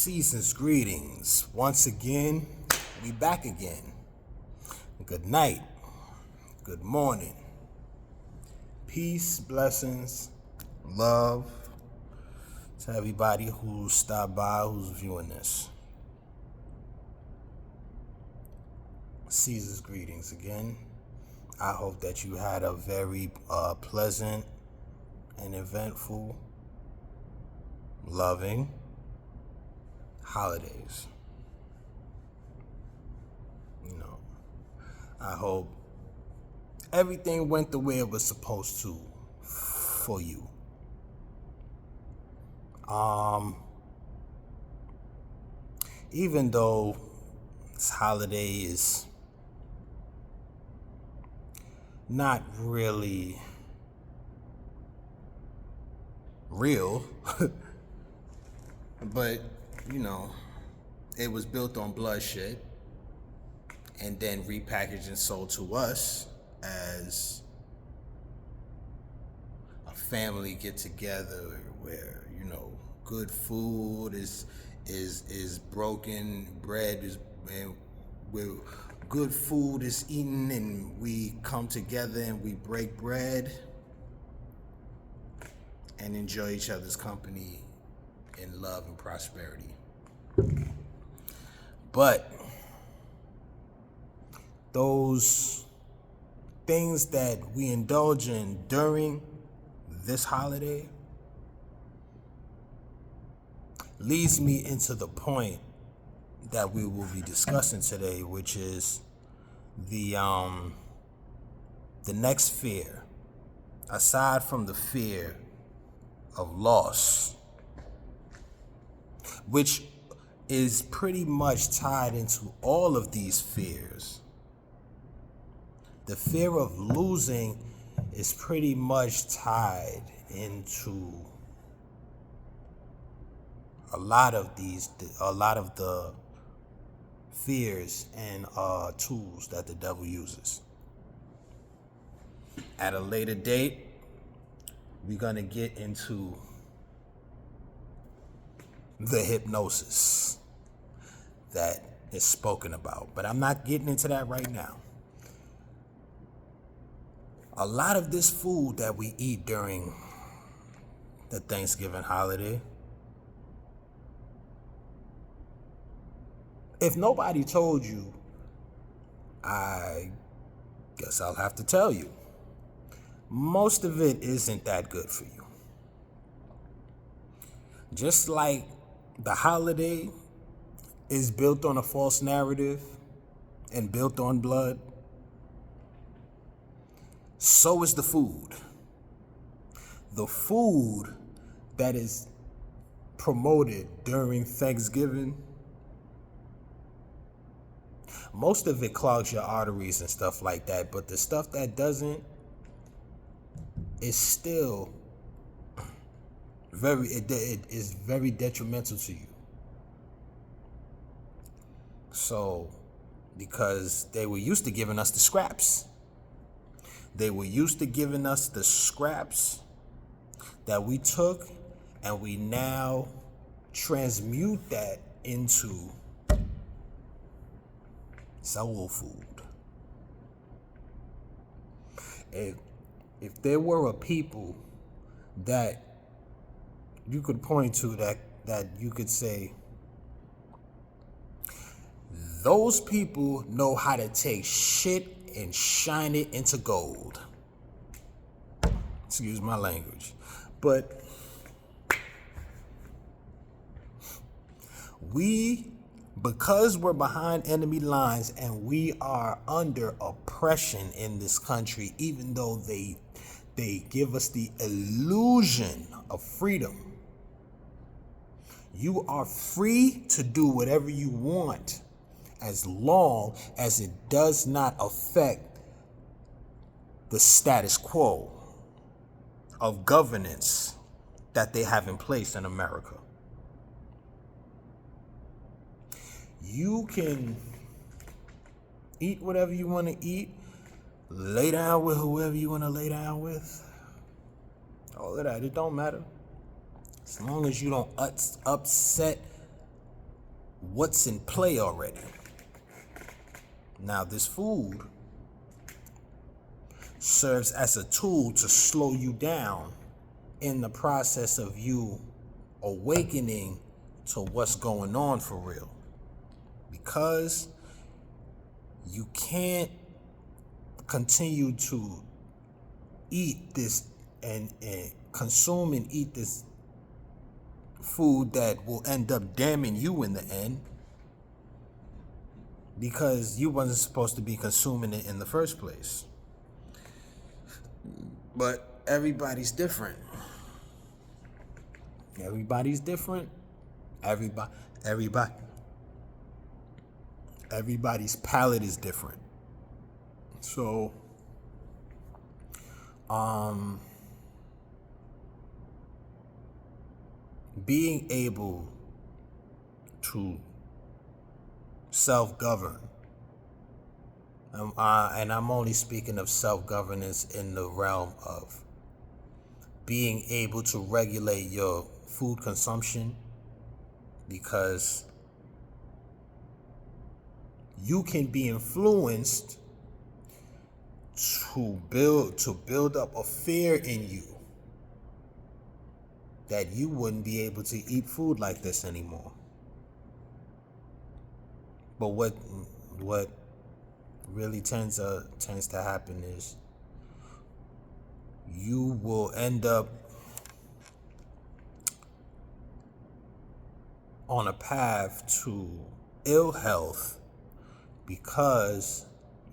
Season's greetings. Once again, we back again. Good night. Good morning. Peace, blessings, love to everybody who stopped by, who's viewing this. Season's greetings again. I hope that you had a very pleasant and eventful, loving holidays. I hope everything went the way it was supposed to for you. Even though this holiday is not really real, but it was built on bloodshed and then repackaged and sold to us as a family get together where good food is broken bread is, and where good food is eaten and we come together and we break bread and enjoy each other's company in love and prosperity. But those things that we indulge in during this holiday leads me into the point that we will be discussing today, which is the next fear, aside from the fear of loss, which is pretty much tied into all of these fears. The fear of losing is pretty much tied into a lot of the fears and tools that the devil uses. At a later date, we're gonna get into the hypnosis that is spoken about, but I'm not getting into that right now. A lot of this food that we eat during the Thanksgiving holiday, if nobody told you, I guess I'll have to tell you. Most of it isn't that good for you. Just like the holiday is built on a false narrative and built on blood, so is the food. The food that is promoted during Thanksgiving, most of it clogs your arteries and stuff like that, but the stuff that doesn't is still it is very detrimental to you. So, because they were used to giving us the scraps. They were used to giving us the scraps that we took, and we now transmute that into soul food. If there were a people that you could point to that you could say, those people know how to take shit and shine it into gold. Excuse my language. But because we're behind enemy lines and we are under oppression in this country, even though they give us the illusion of freedom, you are free to do whatever you want as long as it does not affect the status quo of governance that they have in place in America. You can eat whatever you want to eat, lay down with whoever you want to lay down with. All of that, it don't matter. As long as you don't upset what's in play already. Now, this food serves as a tool to slow you down in the process of you awakening to what's going on for real. Because you can't continue to eat this and consume and eat this food that will end up damning you in the end, because you wasn't supposed to be consuming it in the first place. But everybody's different. Everybody's different. Everybody's palate is different. So, being able to self-govern, and I'm only speaking of self-governance in the realm of being able to regulate your food consumption, because you can be influenced to build up a fear in you that you wouldn't be able to eat food like this anymore. But what really tends to happen is you will end up on a path to ill health because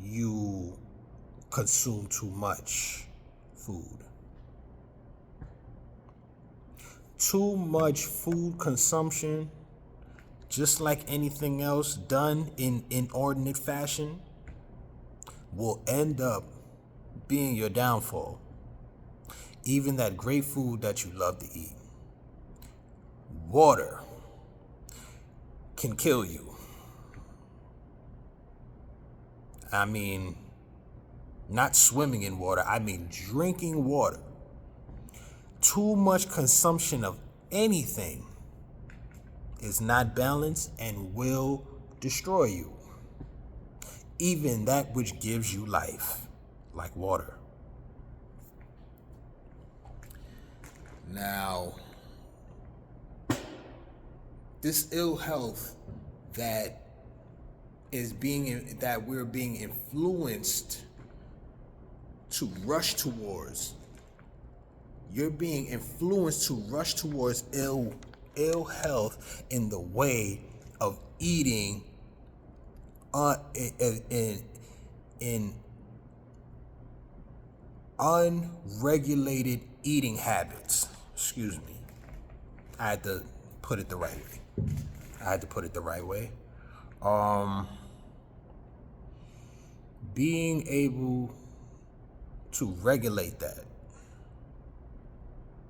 you consume too much food. Too much food consumption, just like anything else done in inordinate fashion, will end up being your downfall. Even that great food that you love to eat. Water can kill you. I mean, not swimming in water, I mean drinking water. Too much consumption of anything is not balanced and will destroy you. Even that which gives you life, like water. Now, this ill health that we're being influenced to rush towards. You're being influenced to rush towards ill health in the way of eating in unregulated eating habits. Excuse me. I had to put it the right way. Being able to regulate that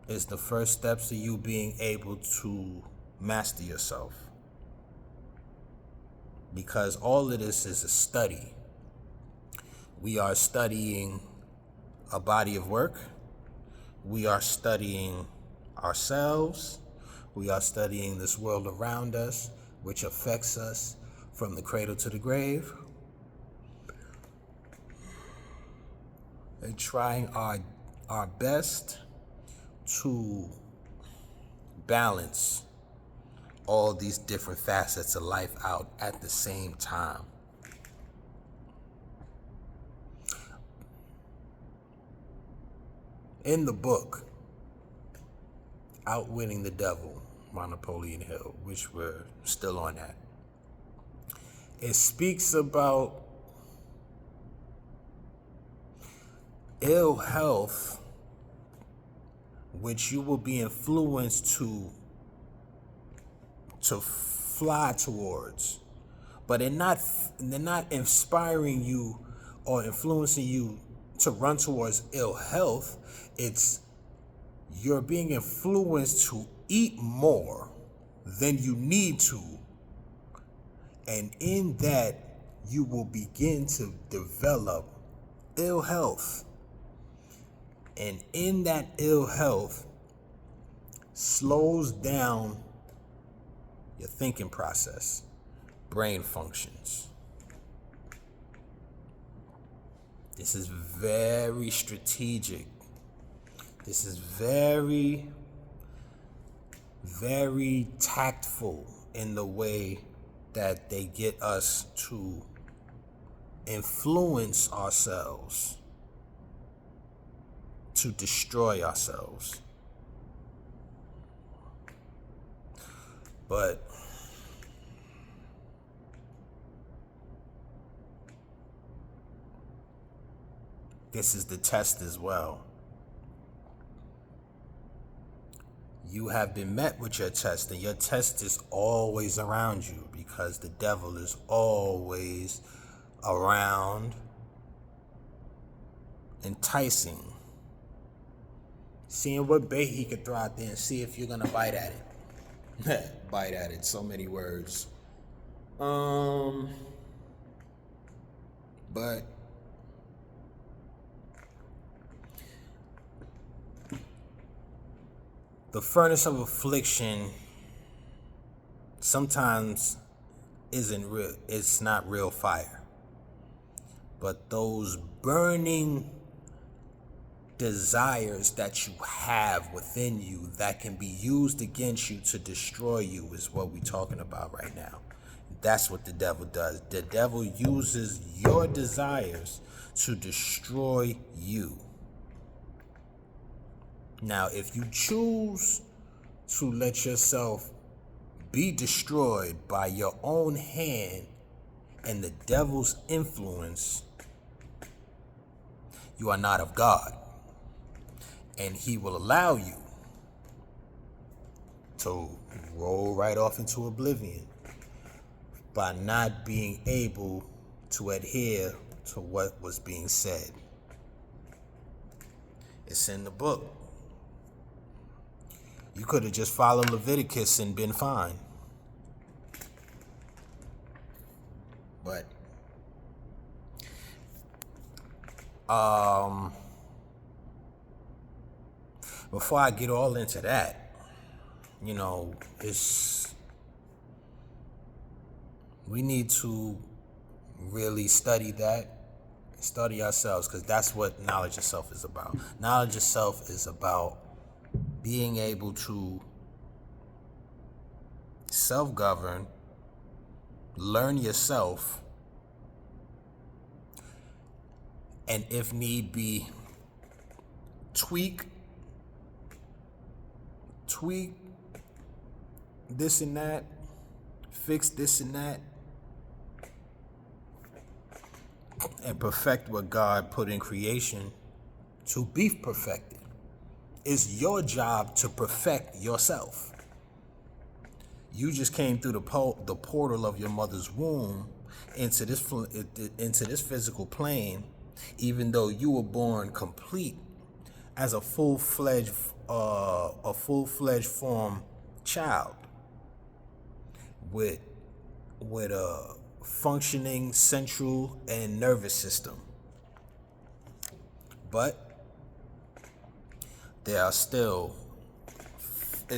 is the first steps to you being able to master yourself. Because all of this is a study. We are studying a body of work. We are studying ourselves. We are studying this world around us, which affects us from the cradle to the grave. And trying our best to balance all these different facets of life out at the same time. In the book, Outwitting the Devil by Napoleon Hill, which we're still on that, it speaks about ill health, which you will be influenced to fly towards, but they're not inspiring you or influencing you to run towards ill health. It's you're being influenced to eat more than you need to, and in that you will begin to develop ill health. And in that ill health slows down your thinking process, brain functions. This is very strategic. This is very, very tactful in the way that they get us to influence ourselves, to destroy ourselves. But this is the test as well. You have been met with your test, and your test is always around you because the devil is always around, enticing, seeing what bait he could throw out there and see if you're gonna bite at it. Bite at it, so many words. But the furnace of affliction sometimes isn't real. It's not real fire. But those burning desires that you have within you that can be used against you to destroy you is what we're talking about right now. That's what the devil does. The devil uses your desires to destroy you. Now, if you choose to let yourself be destroyed by your own hand and the devil's influence, you are not of God. And he will allow you to roll right off into oblivion by not being able to adhere to what was being said. It's in the book. You could have just followed Leviticus and been fine. But before I get all into that, we need to really study ourselves, because that's what knowledge of self is about. Knowledge of self is about being able to self-govern, learn yourself, and if need be, tweak this and that, fix this and that, and perfect what God put in creation to be perfected. It's your job to perfect yourself. You just came through the portal of your mother's womb into this physical plane, even though you were born complete as a full-fledged form child with a functioning central and nervous system. But it's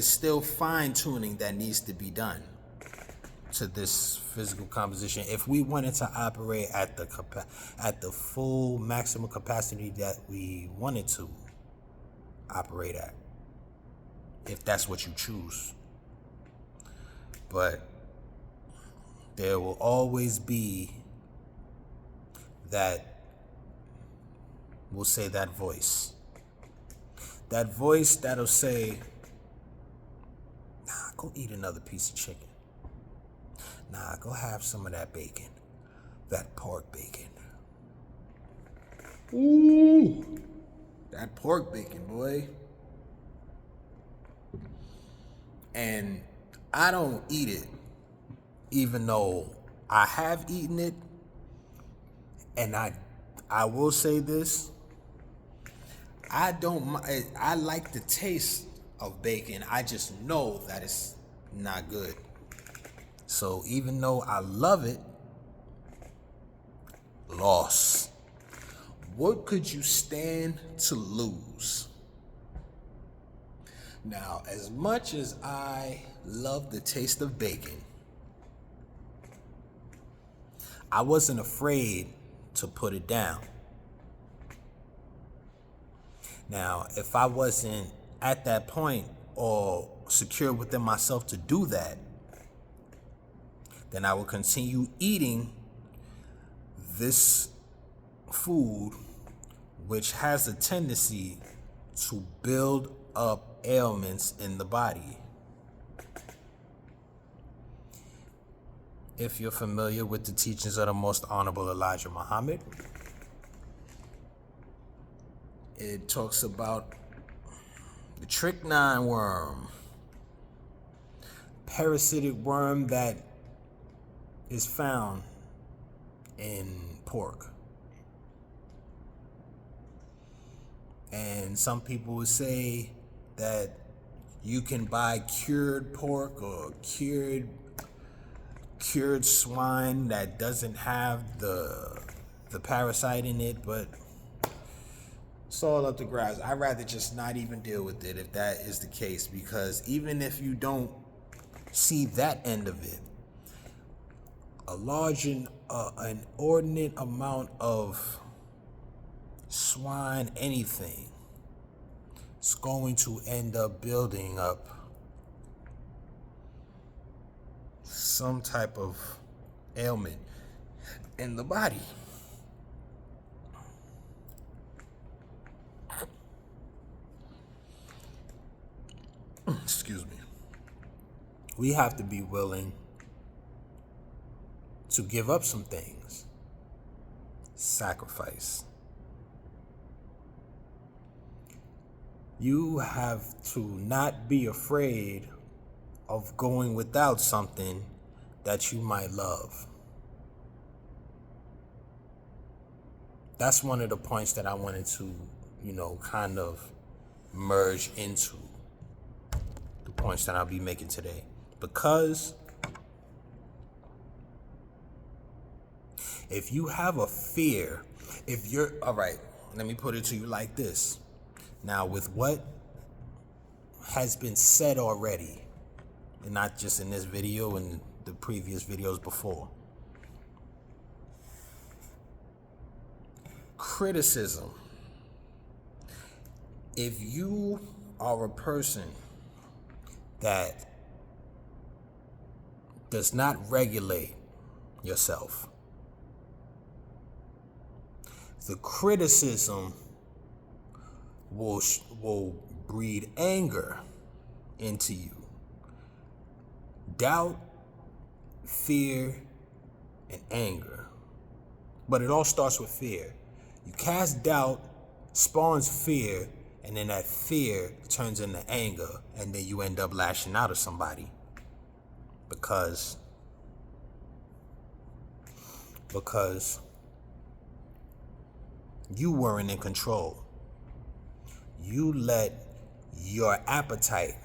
still fine-tuning that needs to be done to this physical composition if we wanted to operate at the full maximum capacity that we wanted to operate at, if that's what you choose. But there will always be that, we'll say, that voice that'll say, nah, go eat another piece of chicken. Nah, go have some of that bacon, that pork bacon. Ooh, that pork bacon, boy. And I don't eat it, even though I have eaten it. And I will say this, I like the taste of bacon. I just know that it's not good. So even though I love it, loss. What could you stand to lose? Now, as much as I love the taste of bacon. I wasn't afraid to put it down. Now, if I wasn't at that point or secure within myself to do that, then I would continue eating this food, which has a tendency to build up ailments in the body. If you're familiar with the teachings of the Most Honorable Elijah Muhammad, it talks about the strychnine worm, parasitic worm that is found in pork. And some people would say that you can buy cured pork or cured swine that doesn't have the parasite in it, but it's all up to grass. I'd rather just not even deal with it if that is the case, because even if you don't see that end of it, a large an inordinate amount of swine, anything, it's going to end up building up some type of ailment in the body. Excuse me. We have to be willing to give up some things. Sacrifice. You have to not be afraid of going without something that you might love. That's one of the points that I wanted to, kind of merge into the points that I'll be making today. Because if you have a fear, all right, let me put it to you like this. Now, with what has been said already, and not just in this video and the previous videos before, criticism. If you are a person that does not regulate yourself, the criticism will breed anger into you. Doubt, fear, and anger. But it all starts with fear. You cast doubt, spawns fear, and then that fear turns into anger, and then you end up lashing out at somebody. Because you weren't in control. You let your appetite,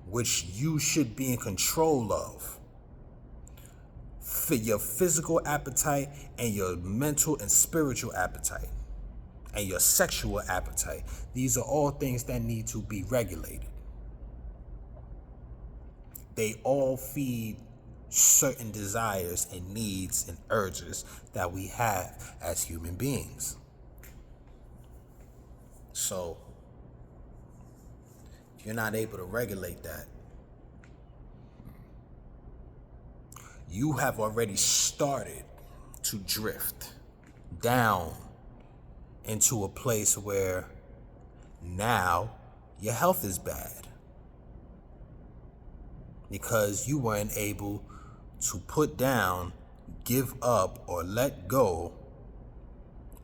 which you should be in control of, for your physical appetite and your mental and spiritual appetite and your sexual appetite, these are all things that need to be regulated. They all feed certain desires and needs and urges that we have as human beings. So, if you're not able to regulate that, you have already started to drift down into a place where now your health is bad because you weren't able to put down, give up, or let go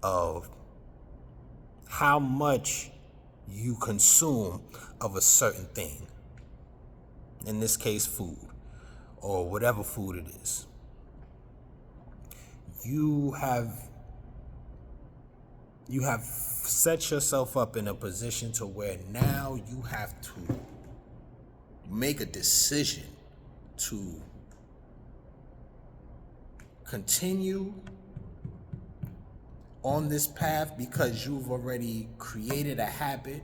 of how much you consume of a certain thing. In this case, food, or whatever food it is. You have set yourself up in a position to where now you have to make a decision to continue on this path because you've already created a habit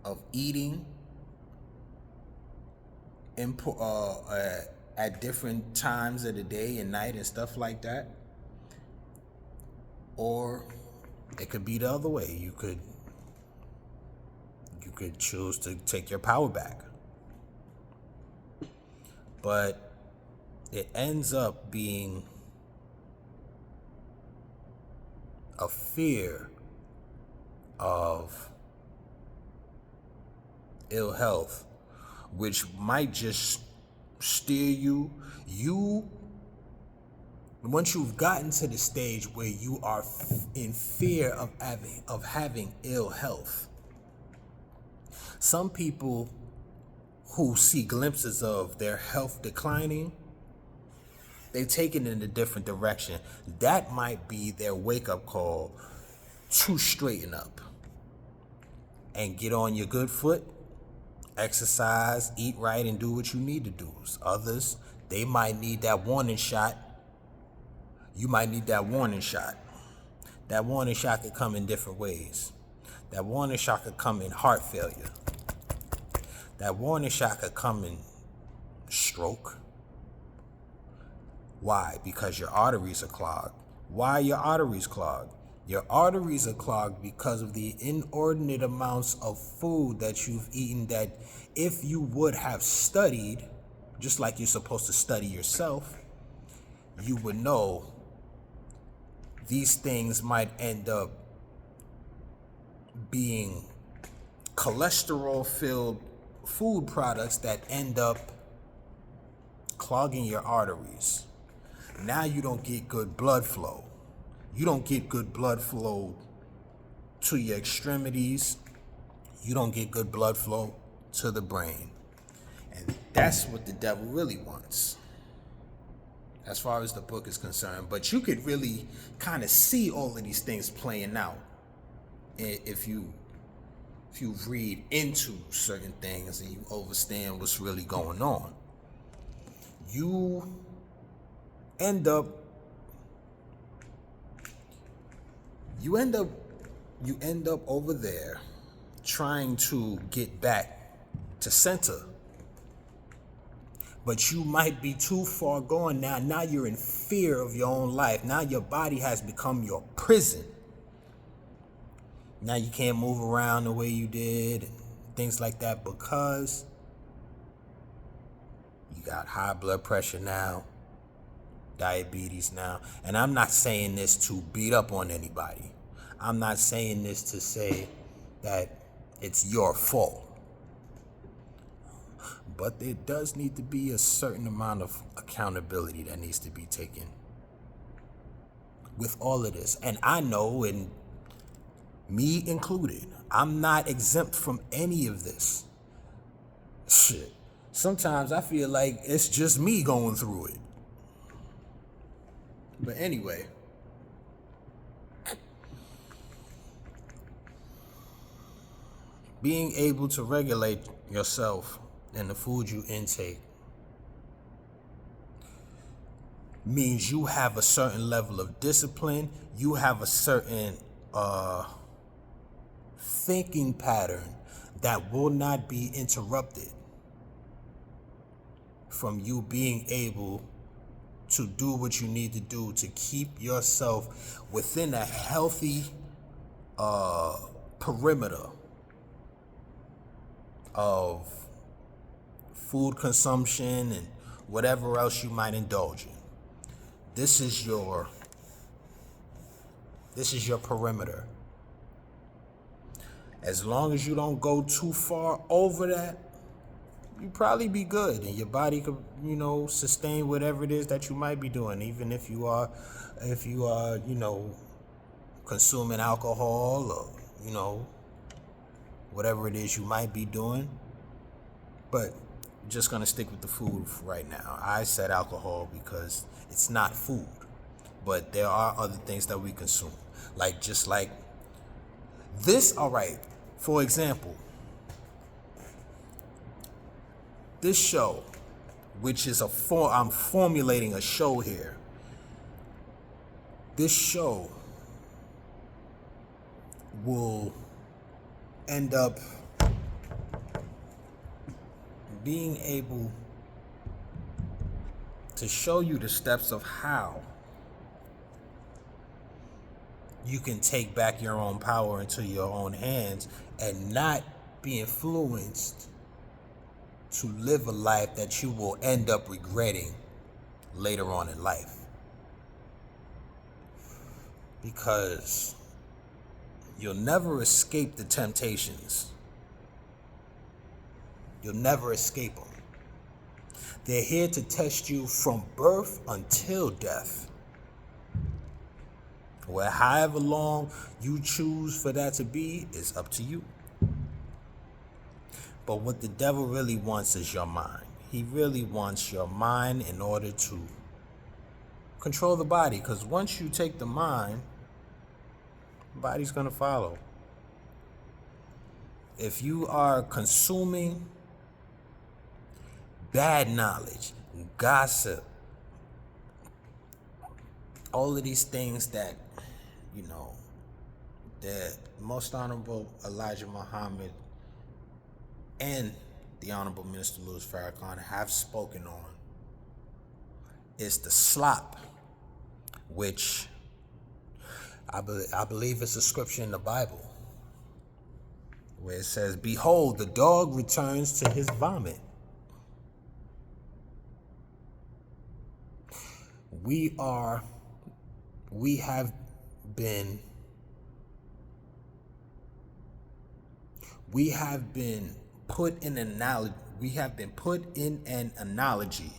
of eating at different times of the day and night and stuff like that. Or it could be the other way. You could choose to take your power back. But it ends up being a fear of ill health, which might just steer you once you've gotten to the stage where you are in fear of having ill health. Some people who see glimpses of their health declining, they take it in a different direction. That might be their wake-up call to straighten up and get on your good foot, exercise, eat right, and do what you need to do. Others, they might need that warning shot. You might need that warning shot. That warning shot could come in different ways. That warning shot could come in heart failure. That warning shot could come in stroke. Why? Because your arteries are clogged. Why are your arteries clogged? Your arteries are clogged because of the inordinate amounts of food that you've eaten that if you would have studied, just like you're supposed to study yourself, you would know these things might end up being cholesterol-filled food products that end up clogging your arteries. Now you don't get good blood flow. You don't get good blood flow to your extremities. You don't get good blood flow to the brain. And that's what the devil really wants, as far as the book is concerned. But you could really kind of see all of these things playing out if you read into certain things and you understand what's really going on. You end up over there trying to get back to center. But you might be too far gone now. Now you're in fear of your own life. Now your body has become your prison. Now you can't move around the way you did and things like that because you got high blood pressure now, diabetes now. And I'm not saying this to beat up on anybody. I'm not saying this to say that it's your fault. But there does need to be a certain amount of accountability that needs to be taken with all of this. And I know, and me included, I'm not exempt from any of this. Shit. Sometimes I feel like it's just me going through it. But anyway, being able to regulate yourself and the food you intake means you have a certain level of discipline. You have a certain thinking pattern that will not be interrupted from you being able to do what you need to do to keep yourself within a healthy perimeter of food consumption and whatever else you might indulge in. This is your perimeter. As long as you don't go too far over that, you probably be good, and your body could, sustain whatever it is that you might be doing, even if you are, consuming alcohol or, whatever it is you might be doing. But I'm just gonna stick with the food right now. I said alcohol because it's not food, but there are other things that we consume, just like this. All right, for example, this show, which is I'm formulating a show here. This show will end up being able to show you the steps of how you can take back your own power into your own hands and not be influenced to live a life that you will end up regretting later on in life. Because you'll never escape the temptations. You'll never escape them. They're here to test you from birth until death. Well, however long you choose for that to be is up to you. But what the devil really wants is your mind. He really wants your mind in order to control the body. Because once you take the mind, the body's going to follow. If you are consuming bad knowledge, gossip, all of these things that, that Most Honorable Elijah Muhammad and the Honorable Minister Louis Farrakhan have spoken on, is the slop, which I believe is a scripture in the Bible, where it says, "Behold, the dog returns to his vomit." We have been put in an analogy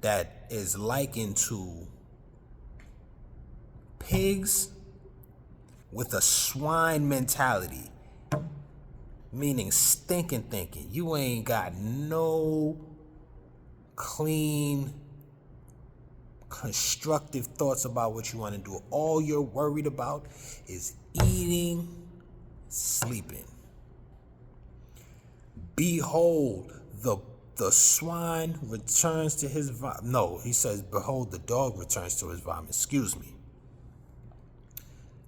that is likened to pigs with a swine mentality, meaning stinking thinking. You ain't got no clean, constructive thoughts about what you want to do. All you're worried about is eating, sleeping. Behold, the swine returns to his vomit. No, he says, behold, the dog returns to his vomit. Excuse me.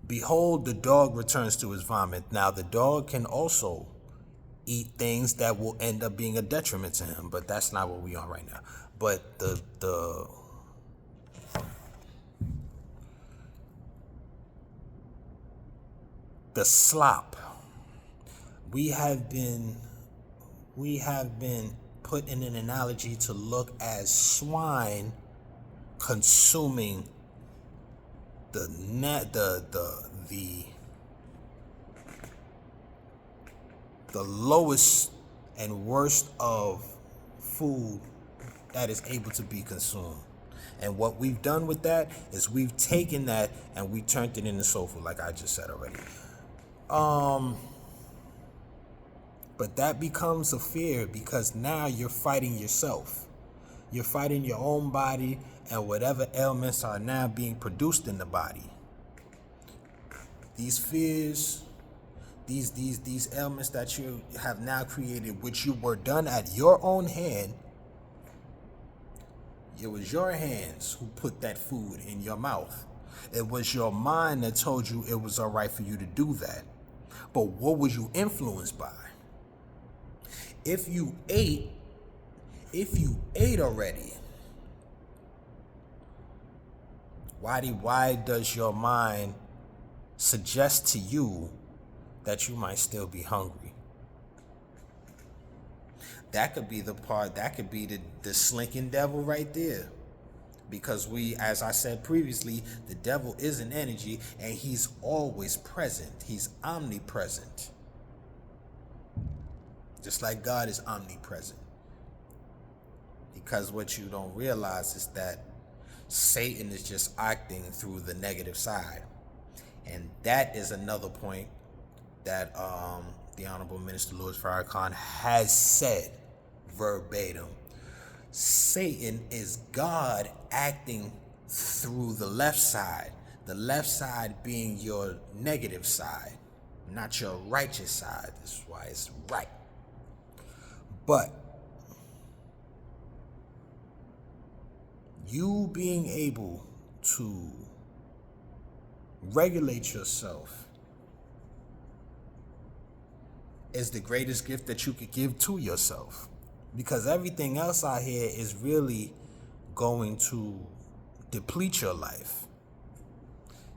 Behold, the dog returns to his vomit. Now, the dog can also eat things that will end up being a detriment to him, but that's not what we are right now. But the slop, we have been put in an analogy to look as swine consuming the lowest and worst of food that is able to be consumed. And what we've done with that is we've taken that and we turned it into soul food, like I just said already. But that becomes a fear, because now you're fighting yourself. You're fighting your own body and whatever ailments are now being produced in the body. These fears, these ailments that you have now created, which you were done at your own hand. It was your hands who put that food in your mouth. It was your mind that told you it was all right for you to do that. But what was you influenced by? If you ate already, why does your mind suggest to you that you might still be hungry? That could be the slinking devil right there. Because as I said previously, the devil is an energy and he's always present. He's omnipresent. Just like God is omnipresent. Because what you don't realize is that Satan is just acting through the negative side. And that is another point that the Honorable Minister Louis Farrakhan has said verbatim. Satan is God acting through the left side being your negative side, not your righteous side. This is why it's right. But you being able to regulate yourself is the greatest gift that you could give to yourself. Because everything else out here is really going to deplete your life.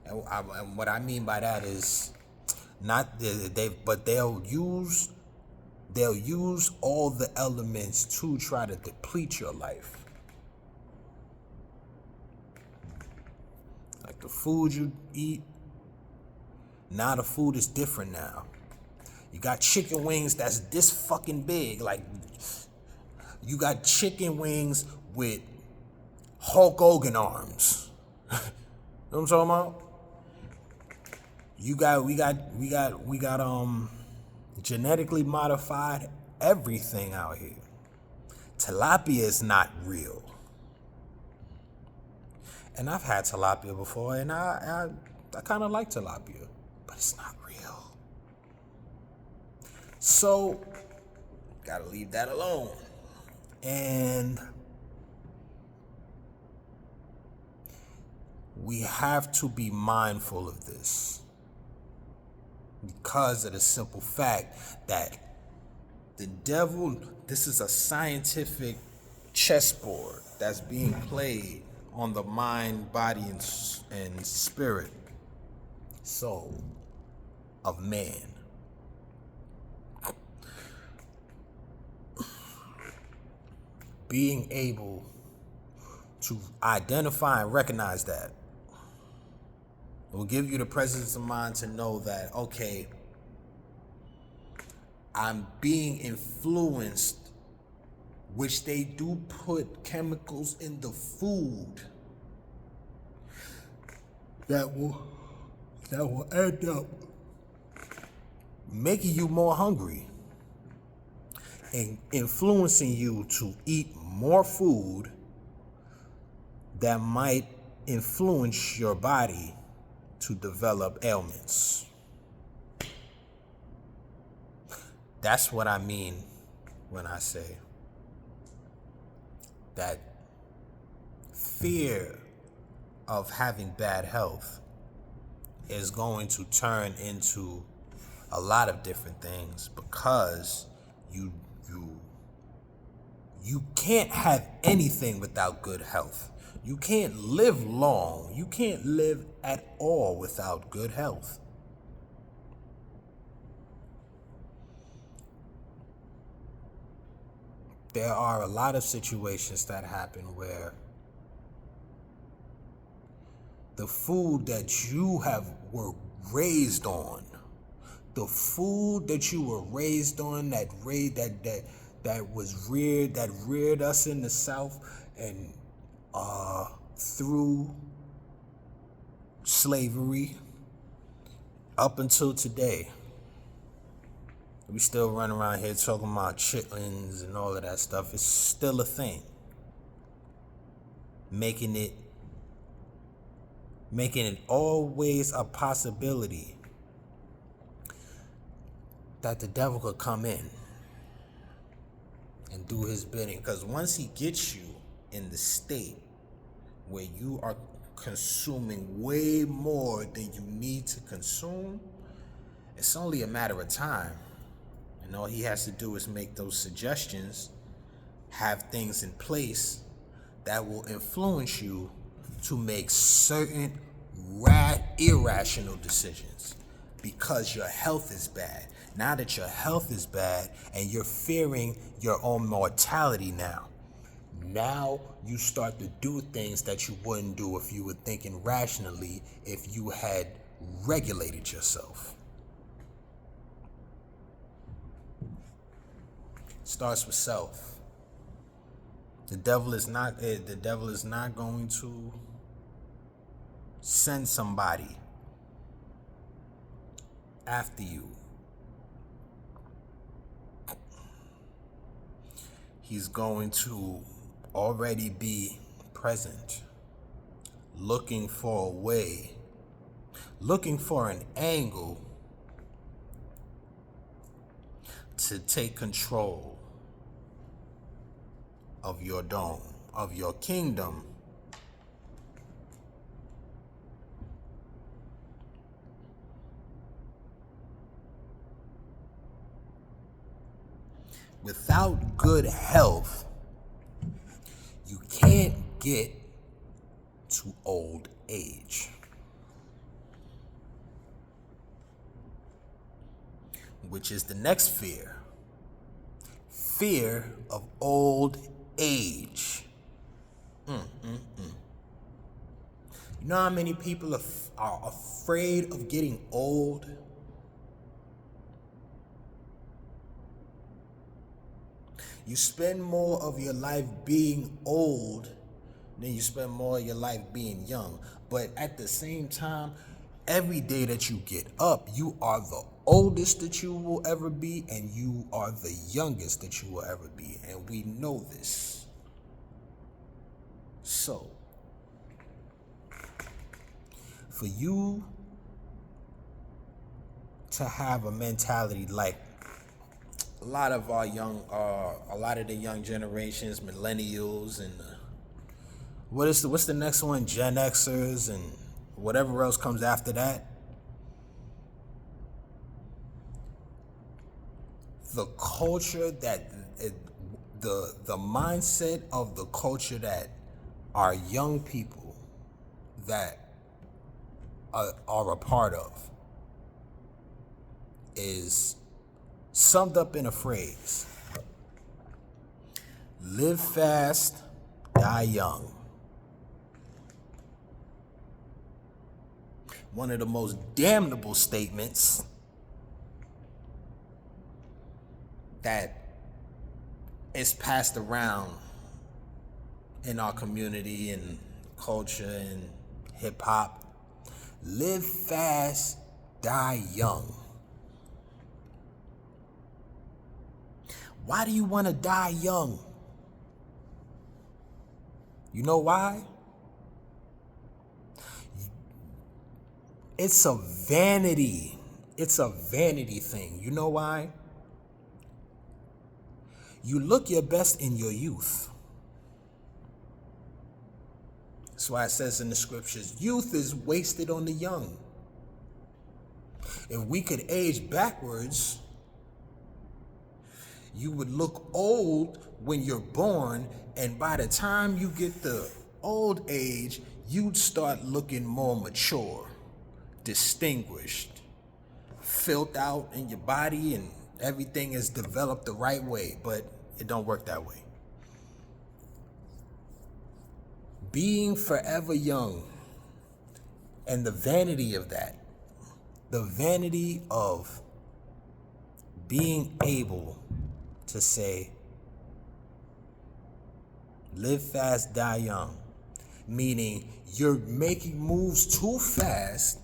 And what I mean by that is not but they'll use all the elements to try to deplete your life. Like the food you eat, now the food is different now. You got chicken wings that's this fucking big. Like, you got chicken wings with Hulk Hogan arms. You know what I'm talking about? We got genetically modified everything out here. Tilapia is not real. And I've had tilapia before, and I kind of like tilapia, but it's not real. So, gotta leave that alone. And we have to be mindful of this because of the simple fact that the devil, this is a scientific chessboard that's being played on the mind, body, and spirit, soul of man. Being able to identify and recognize that will give you the presence of mind to know that, okay, I'm being influenced, which they do put chemicals in the food that will end up making you more hungry and influencing you to eat more food that might influence your body to develop ailments. That's what I mean when I say that fear of having bad health is going to turn into a lot of different things, because you can't have anything without good health. You can't live long. You can't live at all without good health. There are a lot of situations that happen where the food that you were raised on, the food that you were raised on, that reared us in the South, and through slavery up until today. We still run around here talking about chitlins and all of that stuff. It's still a thing. Making it always a possibility that the devil could come in and do his bidding. Because once he gets you in the state where you are consuming way more than you need to consume, it's only a matter of time. And all he has to do is make those suggestions, have things in place that will influence you to make certain irrational decisions, because your health is bad. Now that your health is bad and you're fearing your own mortality now you start to do things that you wouldn't do if you were thinking rationally, if you had regulated yourself. Starts with self. The devil is not going to send somebody after you. He's going to already be present, looking for a way, looking for an angle to take control of your dome, of your kingdom, Without good health, you can't get to old age. Which is the next fear. Fear of old age. You know how many people are afraid of getting old? You spend more of your life being old than you spend more of your life being young. But at the same time, every day that you get up, you are the oldest that you will ever be, and you are the youngest that you will ever be. And we know this. So, for you to have a mentality like a lot of the young generations, millennials, and what's the next one? Gen Xers and whatever else comes after that. The culture the mindset of the culture that our young people that are a part of is summed up in a phrase: live fast, die young. One of the most damnable statements that is passed around in our community and culture and hip hop. Live fast, die young. Why do you want to die young? You know why? It's a vanity. It's a vanity thing. You know why? You look your best in your youth. That's why it says in the scriptures, youth is wasted on the young. If we could age backwards, you would look old when you're born, and by the time you get the old age, you'd start looking more mature, distinguished, filled out in your body, and everything is developed the right way, but it don't work that way. Being forever young and the vanity of that, the vanity of being able to say, live fast, die young, meaning you're making moves too fast,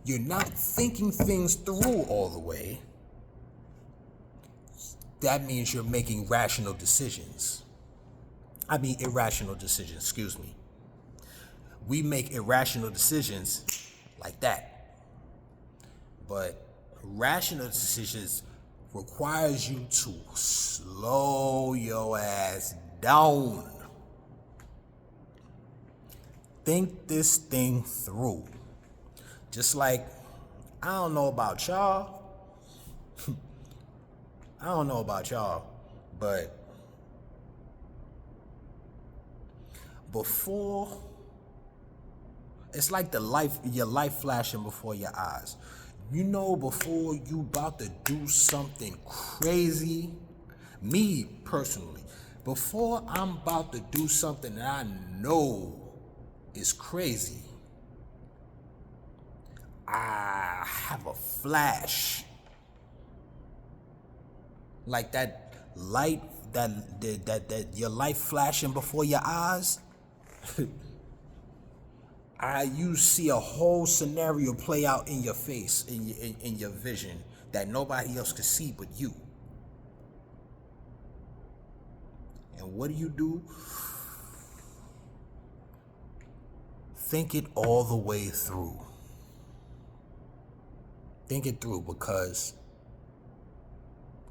you're not thinking things through all the way. That means you're making irrational decisions, excuse me. We make irrational decisions like that. But rational decisions requires you to slow your ass down. Think this thing through. Just like, I don't know about y'all, but before, it's like your life flashing before your eyes. You know, before you about to do something crazy, me personally, before I'm about to do something that I know is crazy, I have a flash. Like that light, that your life flashing before your eyes. You see a whole scenario play out in your face, in your vision, that nobody else could see but you. And what do? Think it all the way through. Think it through, because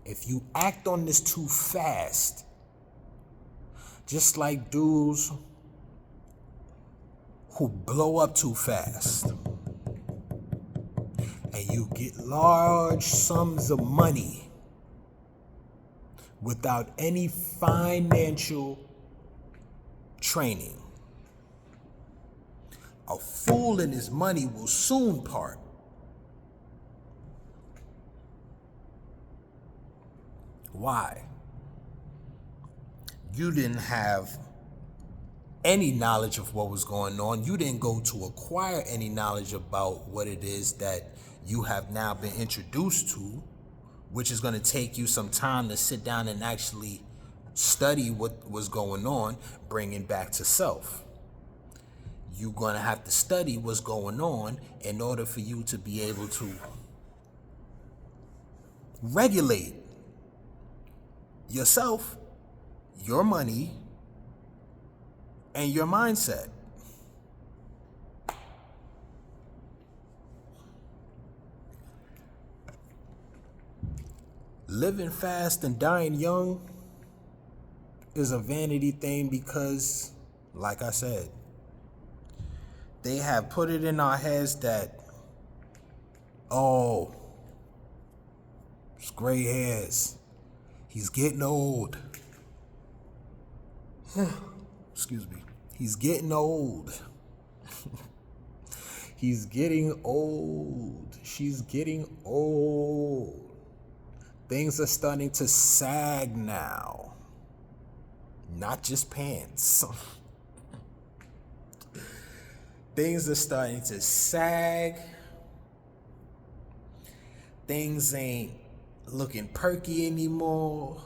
if you act on this too fast, just like dudes who blow up too fast, and you get large sums of money without any financial training. A fool and his money will soon part. Why? You didn't have any knowledge of what was going on. You didn't go to acquire any knowledge about what it is that you have now been introduced to, which is going to take you some time to sit down and actually study what was going on, bring it back to self. You're going to have to study what's going on in order for you to be able to regulate yourself, your money, and your mindset. Living fast and dying young is a vanity thing because, like I said, they have put it in our heads that, oh, it's gray hairs. He's getting old. Excuse me. He's getting old. He's getting old. She's getting old. Things are starting to sag now. Not just pants. Things are starting to sag. Things ain't looking perky anymore.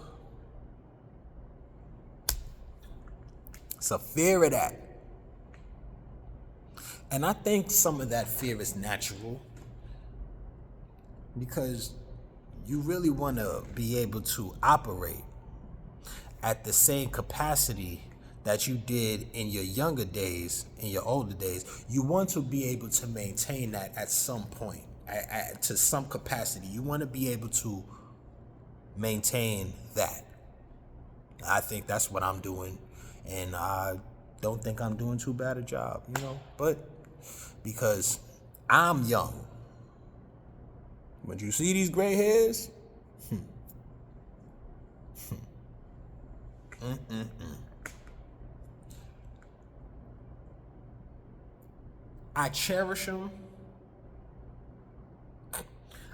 It's a fear of that. And I think some of that fear is natural because you really want to be able to operate at the same capacity that you did in your younger days, in your older days. You want to be able to maintain that at some point, to some capacity. You want to be able to maintain that. I think that's what I'm doing, and I don't think I'm doing too bad a job, but because I'm young. When you see these gray hairs, I cherish them.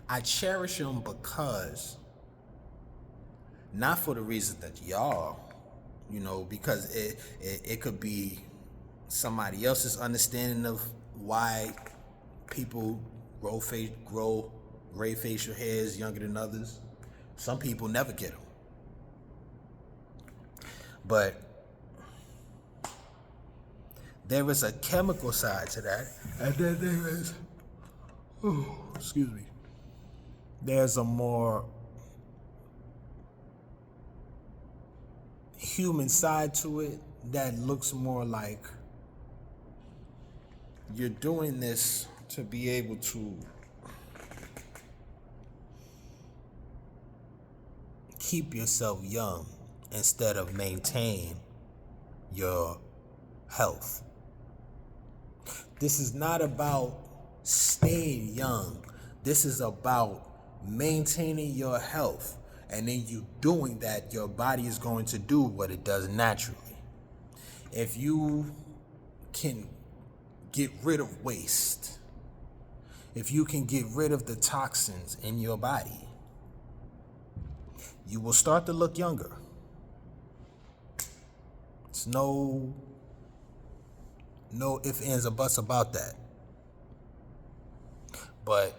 I cherish them because, not for the reason that y'all, because it could be somebody else's understanding of why people grow gray facial hairs younger than others. Some people never get them. But there is a chemical side to that, and then there is, there's a more human side to it that looks more like you're doing this to be able to keep yourself young instead of maintain your health. This is not about staying young. This is about maintaining your health. And then you doing that, your body is going to do what it does naturally. If you can get rid of waste, if you can get rid of the toxins in your body, you will start to look younger. It's no ifs, ands, or buts about that. But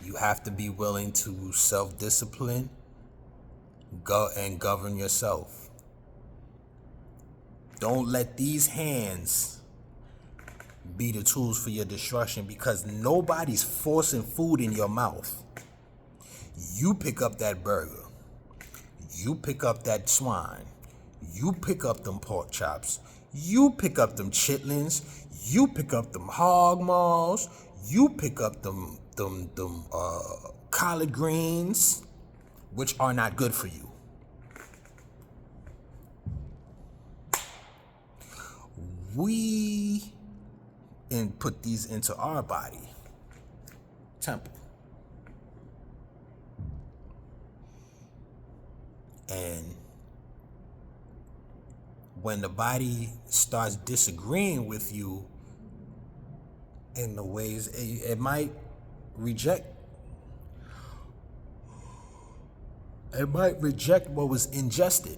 you have to be willing to self-discipline, and govern yourself. Don't let these hands be the tools for your destruction, because nobody's forcing food in your mouth. You pick up that burger. You pick up that swine. You pick up them pork chops. You pick up them chitlins. You pick up them hog maws. You pick up them collard greens, which are not good for you. We put these into our body temple. when the body starts disagreeing with you in the ways it might reject, what was ingested.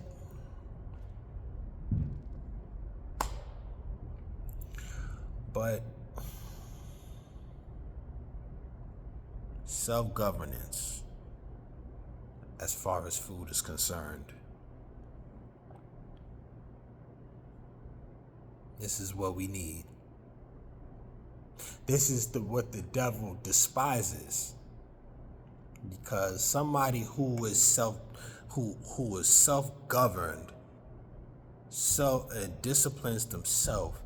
But self-governance, as far as food is concerned, this is what we need. This is what the devil despises, because somebody who is self-governed, and disciplines themselves,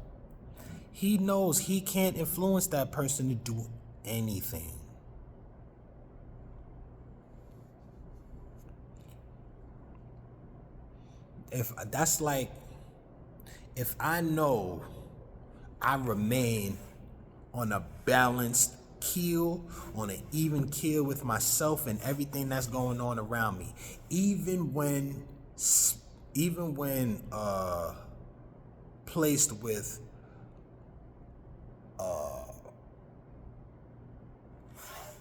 he knows he can't influence that person to do anything. If I know I remain on a balanced keel, on an even keel with myself and everything that's going on around me, even when placed with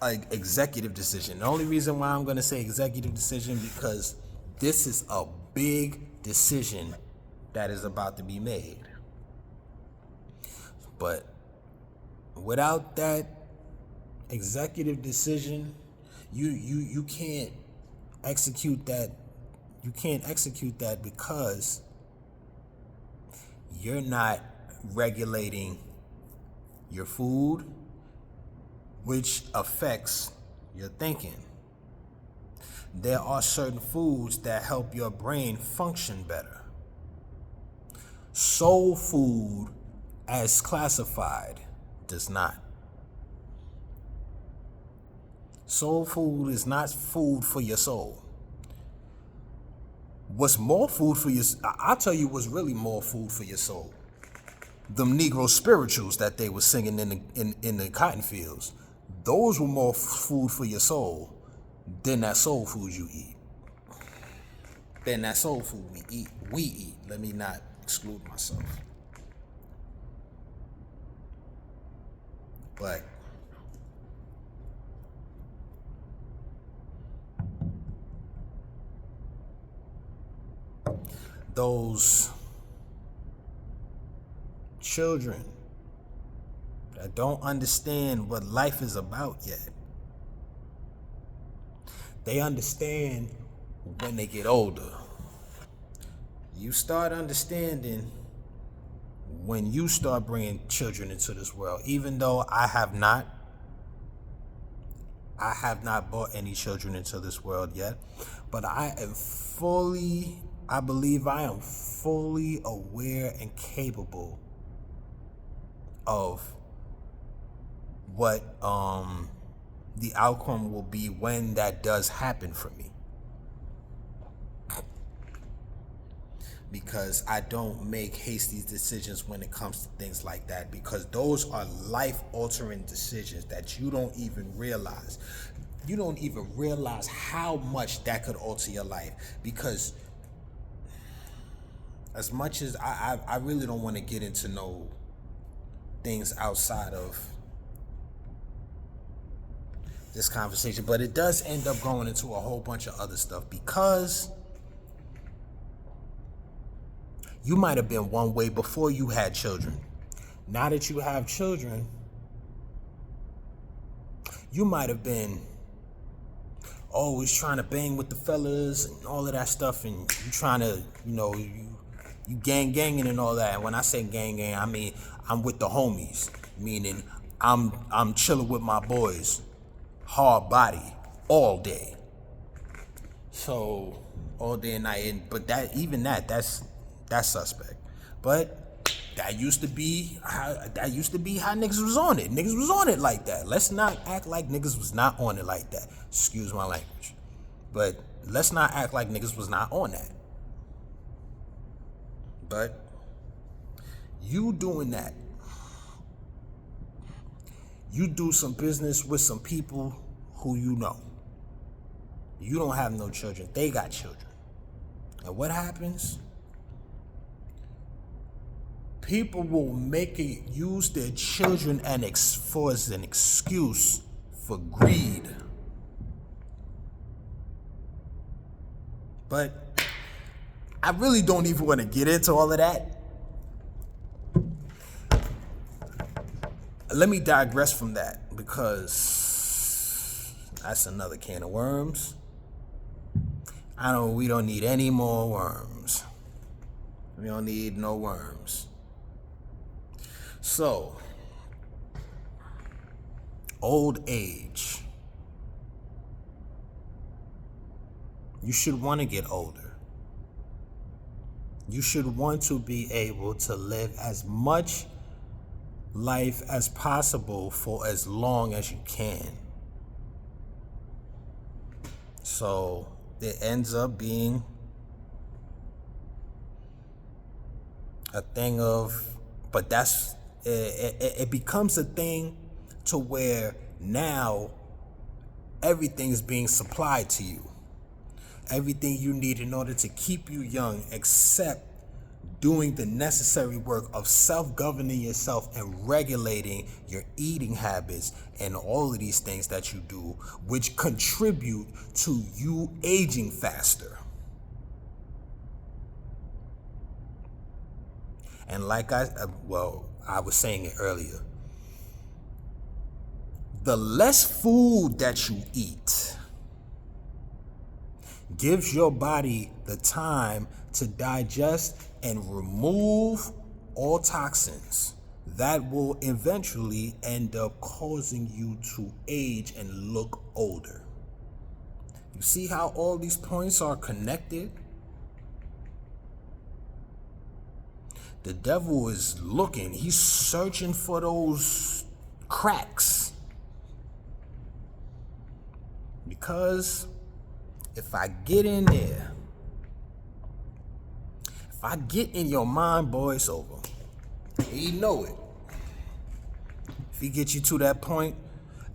an executive decision. The only reason why I'm going to say executive decision, because this is a big decision that is about to be made. But without that executive decision, you can't execute that. You can't execute that because you're not regulating your food, which affects your thinking. There are certain foods that help your brain function better. Soul food, as classified, does not. Soul food is not food for your soul. What's more food for your... I'll tell you what's really more food for your soul. Them Negro spirituals that they were singing in the cotton fields. Those were more food for your soul than that soul food you eat. Than that soul food we eat. Let me not exclude myself. But those children that don't understand what life is about yet, they understand when they get older. You start understanding when you start bringing children into this world. Even though I have not brought any children into this world yet, but I believe I am fully aware and capable of what the outcome will be when that does happen for me. Because I don't make hasty decisions when it comes to things like that, because those are life-altering decisions that you don't even realize. You don't even realize how much that could alter your life. Because as much as I really don't want to get into no things outside of this conversation, but it does end up going into a whole bunch of other stuff, because you might have been one way before you had children. Now that you have children, you might have been always trying to bang with the fellas and all of that stuff, and you trying to, you ganging and all that. And when I say gang, I mean I'm with the homies, meaning I'm chilling with my boys, hard body, all day. So all day and night, but that's suspect. But that used to be how niggas was on it. Niggas was on it like that. Let's not act like niggas was not on it like that. Excuse my language. But let's not act like niggas was not on that. But you doing that, you do some business with some people who you know. You don't have no children. They got children. And what happens? People will make it use their children for as an excuse for greed. But I really don't even want to get into all of that. Let me digress from that, because that's another can of worms. We don't need any more worms. We don't need no worms. So, old age. You should want to get older. You should want to be able to live as much life as possible for as long as you can. So it ends up being a thing of, but it becomes a thing to where now everything's being supplied to you. Everything you need in order to keep you young, except doing the necessary work of self-governing yourself and regulating your eating habits and all of these things that you do, which contribute to you aging faster. And like I was saying it earlier, the less food that you eat gives your body the time to digest and remove all toxins that will eventually end up causing you to age and look older. You see how all these points are connected? The devil is looking, he's searching for those cracks. Because if I get in there, if I get in your mind, boy, it's over. You know it. If he gets you to that point,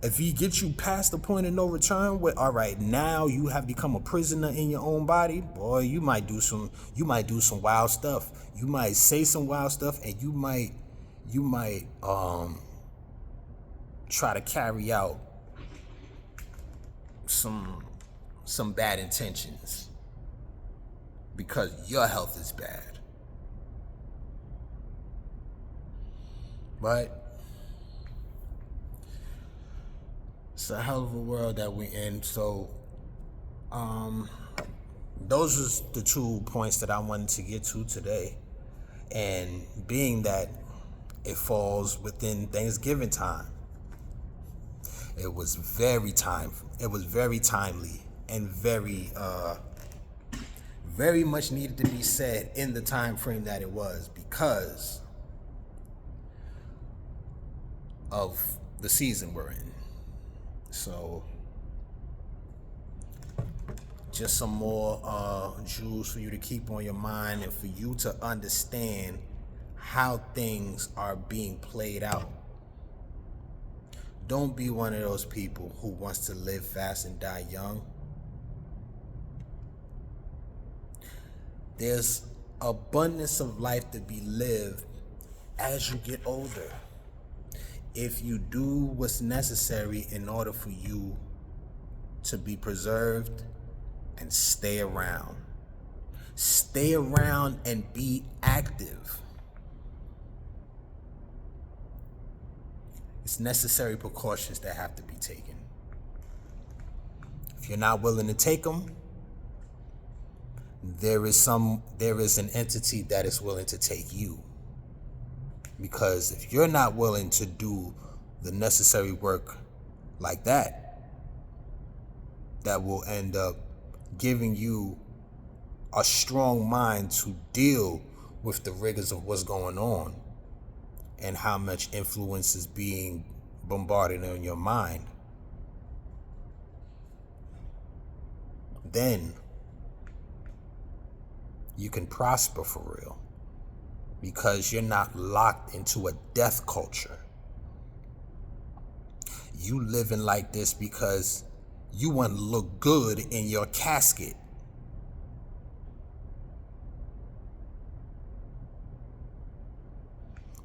if he gets you past the point of no return, where all right, now you have become a prisoner in your own body, boy, you might do some wild stuff. You might say some wild stuff, and you might try to carry out some bad intentions because your health is bad. But it's a hell of a world that we're in. So those are the 2 points that I wanted to get to today. And being that it falls within Thanksgiving time, it was very timely and very much needed to be said in the time frame that it was, because of the season we're in. So just some more jewels for you to keep on your mind and for you to understand how things are being played out. Don't be one of those people who wants to live fast and die young. There's abundance of life to be lived as you get older, if you do what's necessary in order for you to be preserved and stay around. Stay around and be active. It's necessary precautions that have to be taken. If you're not willing to take them, there is an entity that is willing to take you. Because if you're not willing to do the necessary work like that, that will end up giving you a strong mind to deal with the rigors of what's going on and how much influence is being bombarded in your mind, then you can prosper for real, because you're not locked into a death culture. You living like this because you want to look good in your casket.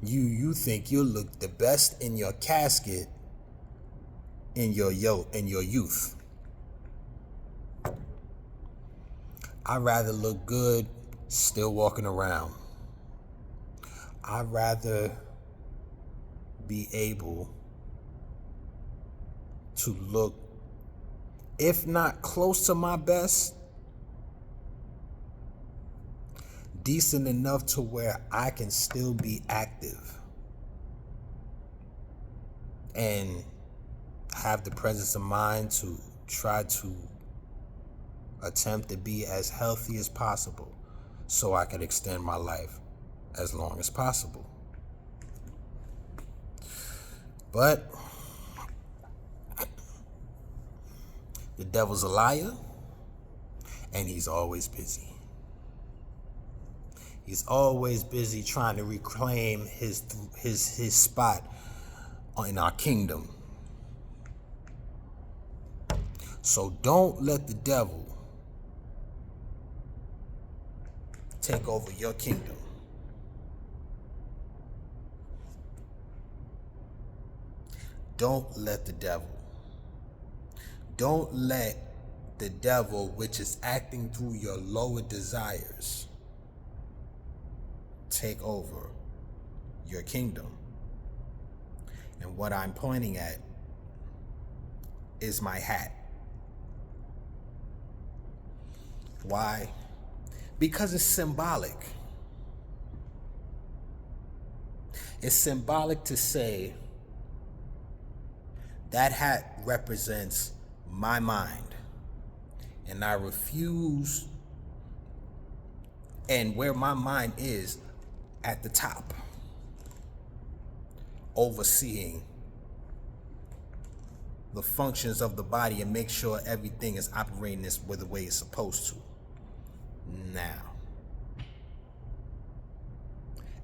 You think you'll look the best in your casket in your youth. I'd rather look good still walking around. I'd rather be able to look, if not close to my best, decent enough to where I can still be active and have the presence of mind to try to attempt to be as healthy as possible so I can extend my life as long as possible. But the devil's a liar, and he's always busy. He's always busy trying to reclaim his spot in our kingdom. So don't let the devil take over your kingdom. Don't let the devil. Don't let the devil, which is acting through your lower desires, take over your kingdom. And what I'm pointing at is my hat. Why? Because it's symbolic. It's symbolic to say that hat represents my mind, and I refuse, and where my mind is at the top, overseeing the functions of the body and make sure everything is operating the way it's supposed to. Now,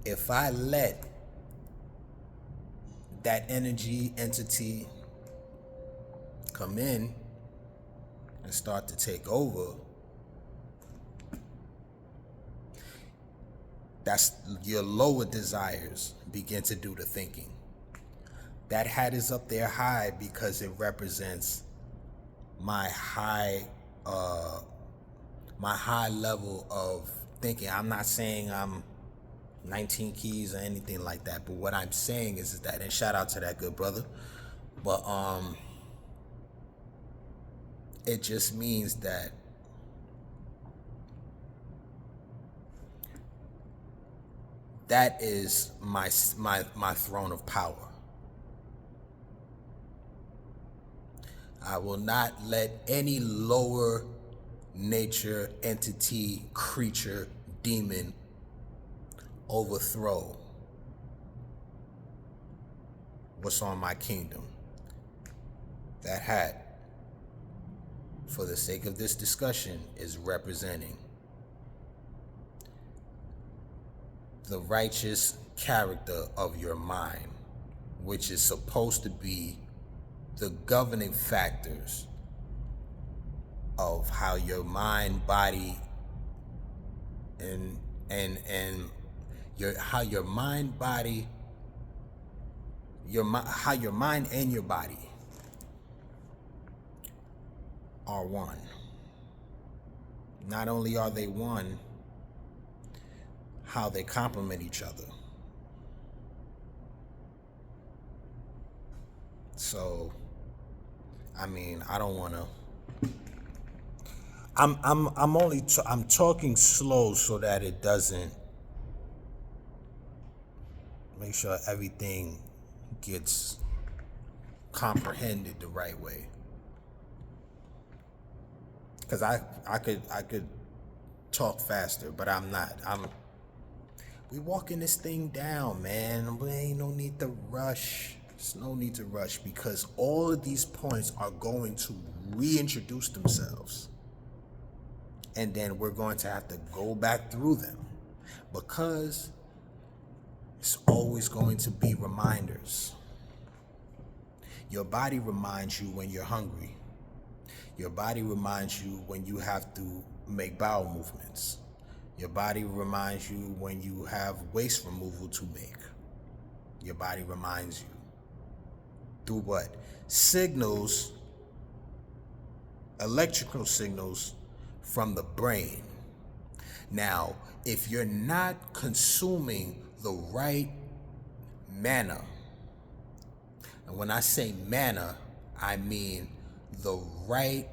if I let that entity come in and start to take over, that's your lower desires begin to do the thinking. That hat is up there high because it represents my high level of thinking. I'm not saying I'm 19 keys or anything like that, but what I'm saying is that, and shout out to that good brother, but it just means that that is my throne of power. I will not let any lower nature, entity, creature, demon overthrow what's on my kingdom. That hat, for the sake of this discussion, is representing the righteous character of your mind, which is supposed to be the governing factors of how your mind, body, and how your mind, body, how your mind and your body are one. Not only are they one, how they complement each other. So, I mean, I don't want to. I'm talking slow so that it doesn't. Make sure everything gets comprehended the right way. Because I could talk faster, but I'm not. We walking this thing down, man. There ain't no need to rush. There's no need to rush because all of these points are going to reintroduce themselves. And then we're going to have to go back through them because it's always going to be reminders. Your body reminds you when you're hungry. Your body reminds you when you have to make bowel movements. Your body reminds you when you have waste removal to make. Your body reminds you. Through what? Signals, electrical signals from the brain. Now, if you're not consuming the right manna, and when I say manna, I mean the right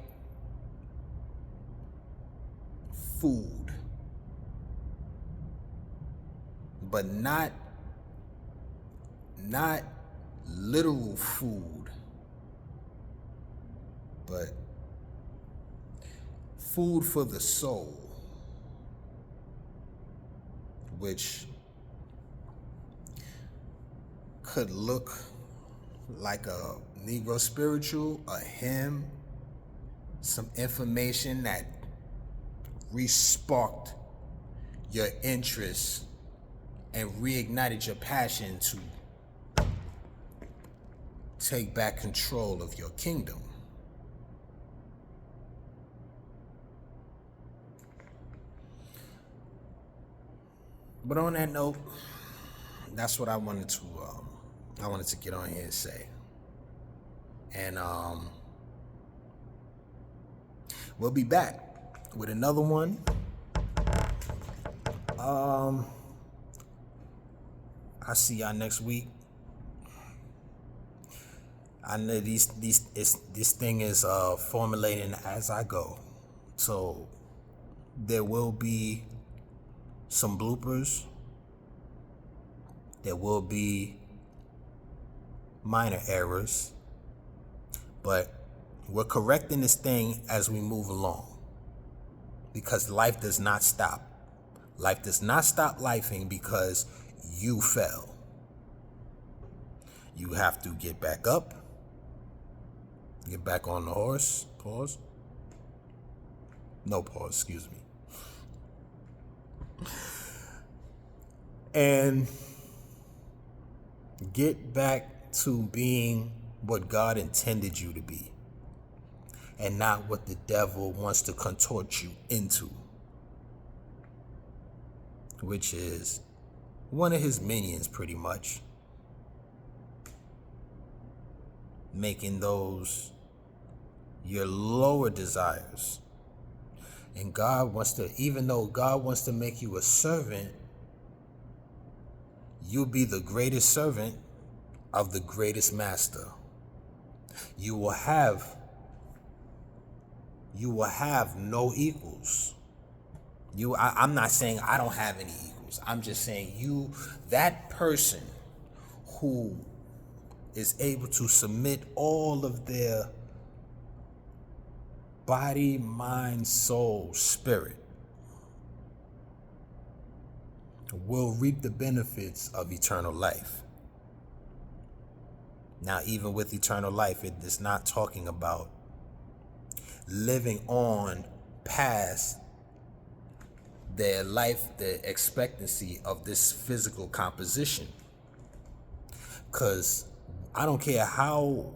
food, but not literal food, but food for the soul, which could look like a Negro spiritual, a hymn, some information that re-sparked your interest and reignited your passion to take back control of your kingdom. But on that note, that's what I wanted to get on here and say. And we'll be back with another one. I'll see y'all next week. I know this thing is formulating as I go, so there will be some bloopers. There will be minor errors, but we're correcting this thing as we move along, because life does not stop. Life does not stop lifing because you fell. You have to get back up, get back on the horse. Pause. No pause, excuse me. And get back to being what God intended you to be, and not what the devil wants to contort you into, which is one of his minions, pretty much, making those your lower desires. And God wants to, even though God wants to make you a servant, you'll be the greatest servant of the greatest master. You will have no equals. I'm not saying I don't have any equals. I'm just saying that person who is able to submit all of their body, mind, soul, spirit, will reap the benefits of eternal life. Now, even with eternal life, it is not talking about living on past their life, the expectancy of this physical composition. Because I don't care how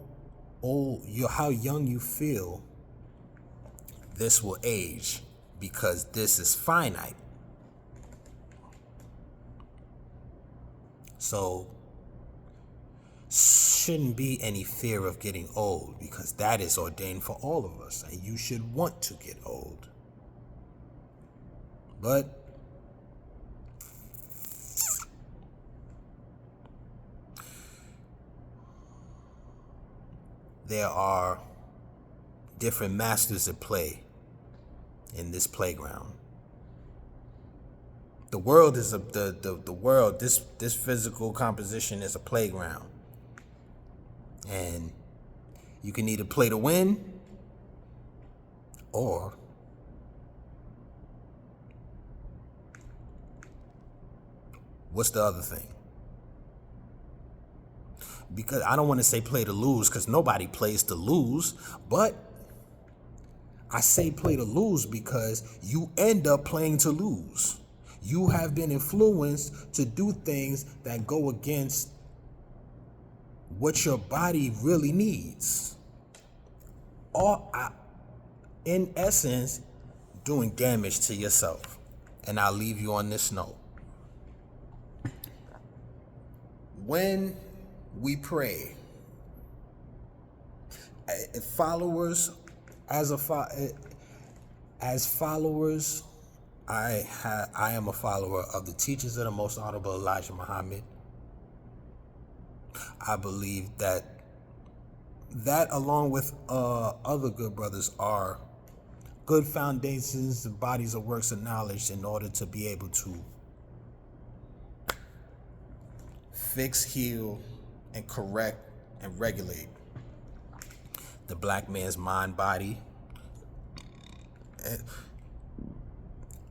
young you feel, this will age, because this is finite. So shouldn't be any fear of getting old, because that is ordained for all of us, and you should want to get old. But there are different masters at play in this playground. The world is the world. This physical composition is a playground, and you can either play to win, or what's the other thing? Because I don't want to say play to lose, because nobody plays to lose, but I say play to lose because you end up playing to lose. You have been influenced to do things that go against what your body really needs. Or, in essence, doing damage to yourself. And I'll leave you on this note. when we pray, followers, as followers, I am a follower of the teachings of the Most Honorable Elijah Muhammad. I believe that along with other good brothers are good foundations, bodies of works of knowledge in order to be able to fix, heal, and correct and regulate the black man's mind, body,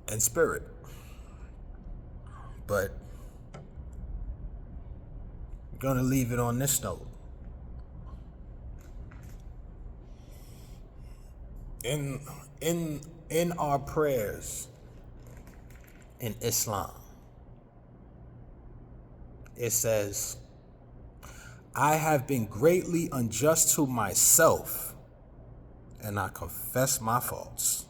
and spirit. But I'm gonna leave it on this note. In our prayers in Islam, it says, I have been greatly unjust to myself, and I confess my faults.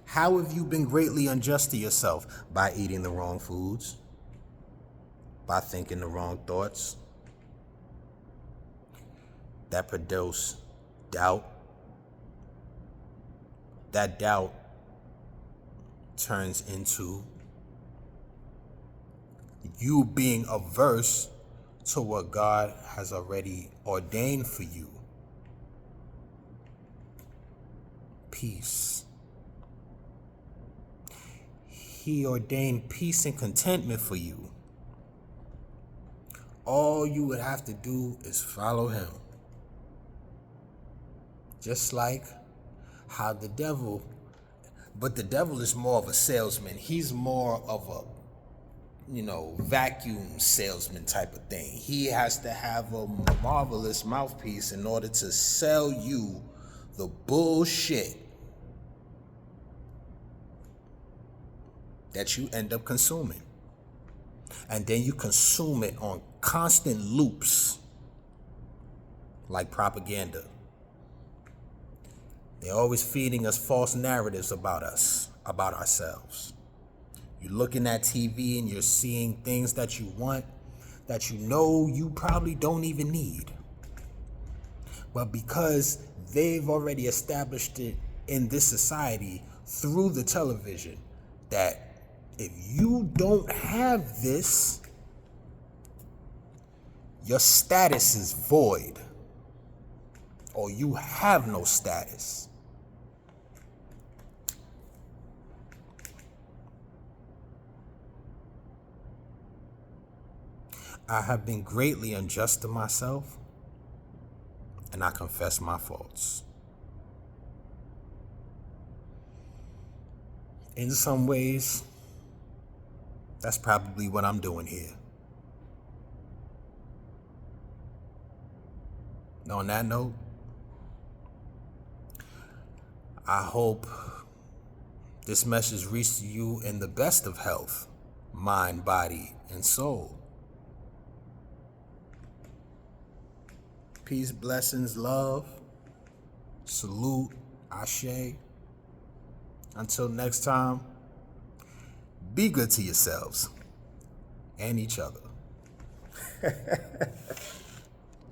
How have you been greatly unjust to yourself? By eating the wrong foods, by thinking the wrong thoughts that produce doubt. That doubt turns into you being averse to what God has already ordained for you. Peace. He ordained peace and contentment for you. All you would have to do is follow him. Just like how the devil is more of a salesman. He's more of a, vacuum salesman type of thing. He has to have a marvelous mouthpiece in order to sell you the bullshit that you end up consuming. And then you consume it on constant loops like propaganda. They're always feeding us false narratives about us, about ourselves. You're looking at TV and you're seeing things that you want, that you probably don't even need. But because they've already established it in this society through the television, that if you don't have this, your status is void, or you have no status. I have been greatly unjust to myself, and I confess my faults. In some ways, that's probably what I'm doing here. On that note, I hope this message reached you in the best of health, mind, body, and soul. Peace, blessings, love, salute, ashe. Until next time, be good to yourselves and each other.